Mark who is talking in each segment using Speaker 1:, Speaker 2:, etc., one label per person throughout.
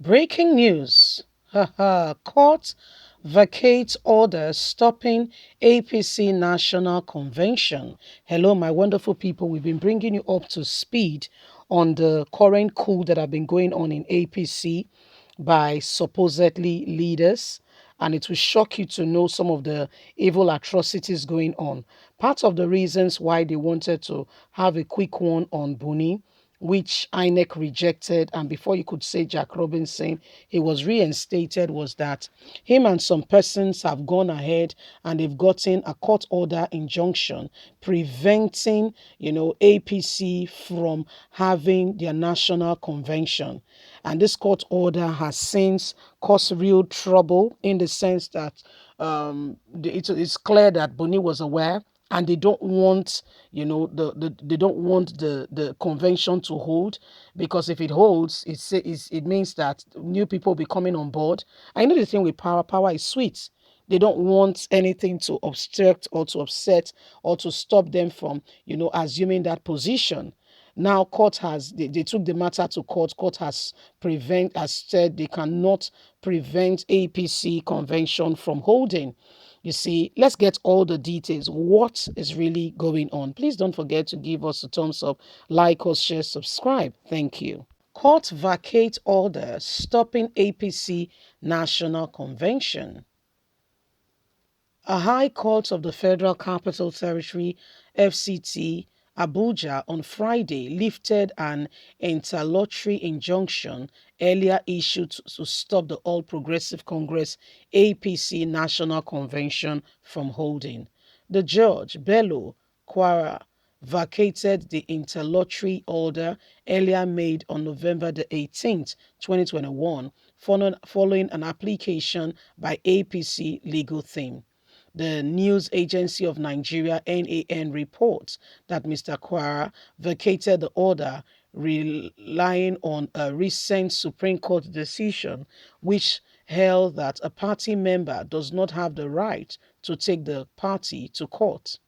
Speaker 1: Breaking news. Court vacates order stopping APC National Convention. Hello, my wonderful people. We've been bringing you up to speed on the current coup that have been going on in APC by supposedly leaders. And it will shock you to know some of the evil atrocities going on. Part of the reasons why they wanted to have a quick one on Buni, which INEC rejected, and before you could say Jack Robinson, he was reinstated, was that him and some persons have gone ahead and they've gotten a court order injunction preventing, APC from having their national convention. And this court order has since caused real trouble in the sense that it's clear that Boni was aware and they don't want they don't want the convention to hold, because if it holds it means that new people will be coming on board. I know the thing with power is sweet. They don't want anything to obstruct or to upset or to stop them from assuming that position. Now court has they took the matter to court. Court has said they cannot prevent APC convention from holding. You see, let's get all the details. What is really going on? Please don't forget to give us a thumbs up, like us, share, subscribe. Thank you. Court vacate order stopping APC National Convention. A High Court of the Federal Capital Territory, FCT, Abuja, on Friday lifted an interlocutory injunction earlier issued to stop the All Progressive Congress APC National Convention from holding. The judge, Bello Kwara, vacated the interlocutory order earlier made on November the 18th, 2021, following an application by APC legal team. The News Agency of Nigeria, NAN, reports that Mr. Kwara vacated the order relying on a recent Supreme Court decision which held that a party member does not have the right to take the party to court.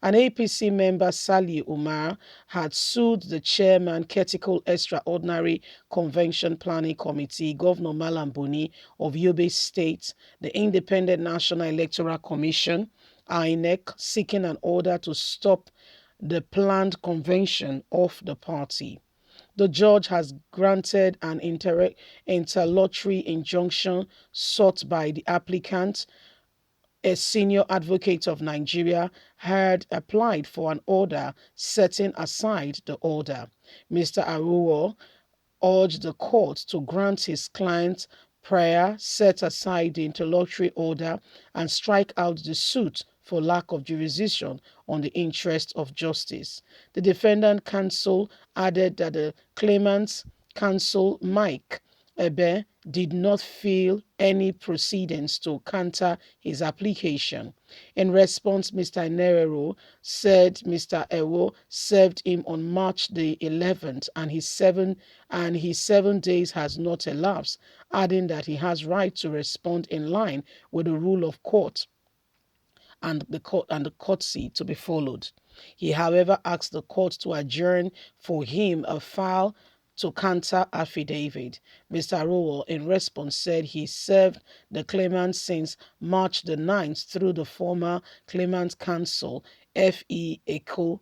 Speaker 1: An APC member, Sali Umar, had sued the chairman, Kettikul Extraordinary Convention Planning Committee, Governor Malam Buni of Yobe State, the Independent National Electoral Commission, INEC, seeking an order to stop the planned convention of the party. The judge has granted an interlocutory injunction sought by the applicant. A senior advocate of Nigeria had applied for an order setting aside the order. Mr. Aruo urged the court to grant his client prayer, set aside the interlocutory order, and strike out the suit for lack of jurisdiction on the interest of justice. The defendant counsel added that the claimant's counsel, Mike Ebe, did not feel any proceedings to counter his application. In response, Mr. Nerero said Mr. Ewo served him on March the 11th and his 7 days has not elapsed, adding that he has right to respond in line with the rule of court and the courtesy to be followed. He, however, asked the court to adjourn for him a file to counter affidavit. Mr. Rowell, in response, said he served the claimant since March the 9th through the former claimant counsel, F.E. Eko,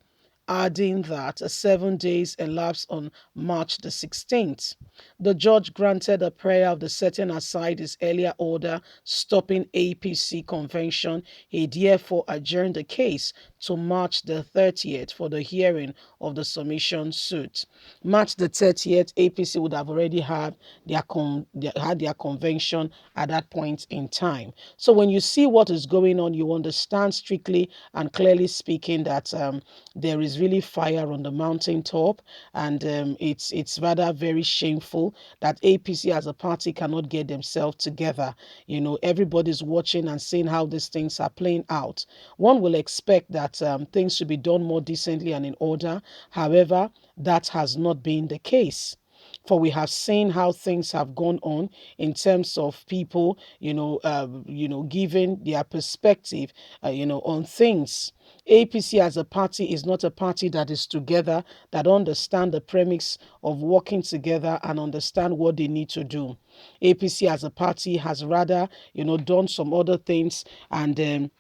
Speaker 1: adding that 7 days elapsed on March the 16th. The judge granted a prayer of the setting aside his earlier order stopping APC convention. He therefore adjourned the case to March the 30th for the hearing of the submission suit. March the 30th, APC would have already had their convention at that point in time. So when you see what is going on, you understand strictly and clearly speaking that there is really fire on the mountaintop, and it's rather very shameful that APC as a party cannot get themselves together. Everybody's watching and seeing how these things are playing out. One will expect that things should be done more decently and in order. However, that has not been the case. For we have seen how things have gone on in terms of people, giving their perspective, on things. APC as a party is not a party that is together, that understand the premise of working together and understand what they need to do. APC as a party has rather, done some other things, and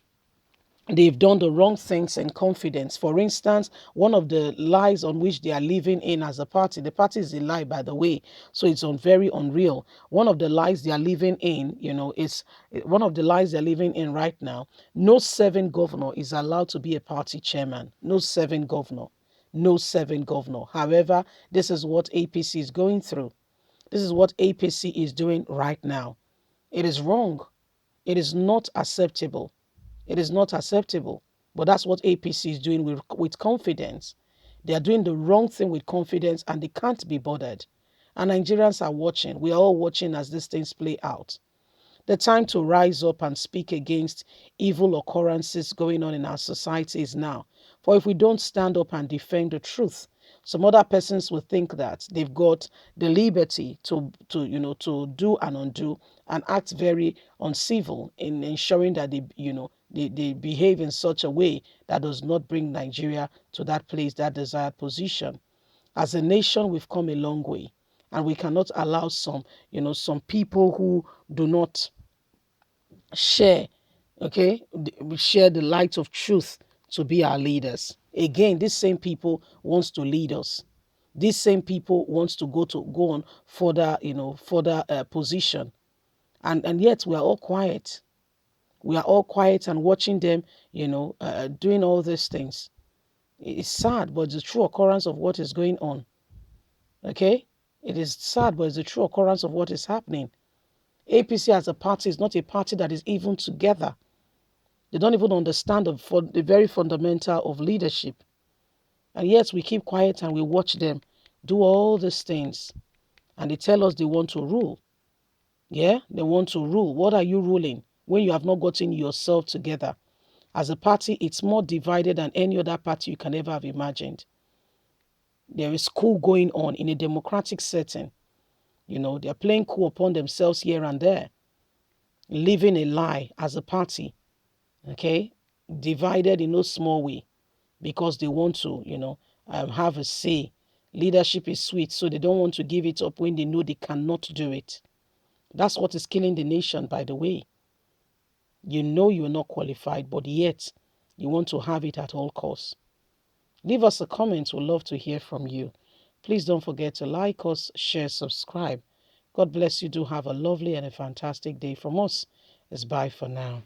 Speaker 1: they've done the wrong things in confidence. For instance, one of the lies on which they are living in as a party, the party is a lie, by the way, so it's very unreal. One of the lies they are living in, is one of the lies they're living in right now. No serving governor is allowed to be a party chairman. No serving governor. No serving governor. However, this is what APC is going through. This is what APC is doing right now. It is wrong. It is not acceptable. It is not acceptable. But that's what APC is doing with confidence. They are doing the wrong thing with confidence, and they can't be bothered. And Nigerians are watching. We are all watching as these things play out. The time to rise up and speak against evil occurrences going on in our society is now. For if we don't stand up and defend the truth, some other persons will think that they've got the liberty to do and undo and act very uncivil in ensuring that they behave in such a way that does not bring Nigeria to that place, that desired position. As a nation, we've come a long way, and we cannot allow some people who do not share, okay, we share the light of truth to be our leaders. Again, these same people wants to lead us. These same people wants to go on further position, and yet we are all quiet. We are all quiet and watching them, doing all these things. It's sad, but it's the true occurrence of what is going on. Okay, it is sad, but it's the true occurrence of what is happening. APC as a party is not a party that is even together. They don't even understand the very fundamental of leadership. And yet we keep quiet and we watch them do all these things. And they tell us they want to rule. Yeah, they want to rule. What are you ruling when you have not gotten yourself together? As a party, it's more divided than any other party you can ever have imagined. There is coup going on in a democratic setting. They're playing coup upon themselves here and there, living a lie as a party. Okay, divided in no small way because they want to, have a say. Leadership is sweet, so they don't want to give it up when they know they cannot do it. That's what is killing the nation, by the way. You know you're not qualified, but yet you want to have it at all costs. Leave us a comment. We'd love to hear from you. Please don't forget to like us, share, subscribe. God bless you. Do have a lovely and a fantastic day from us. It's bye for now.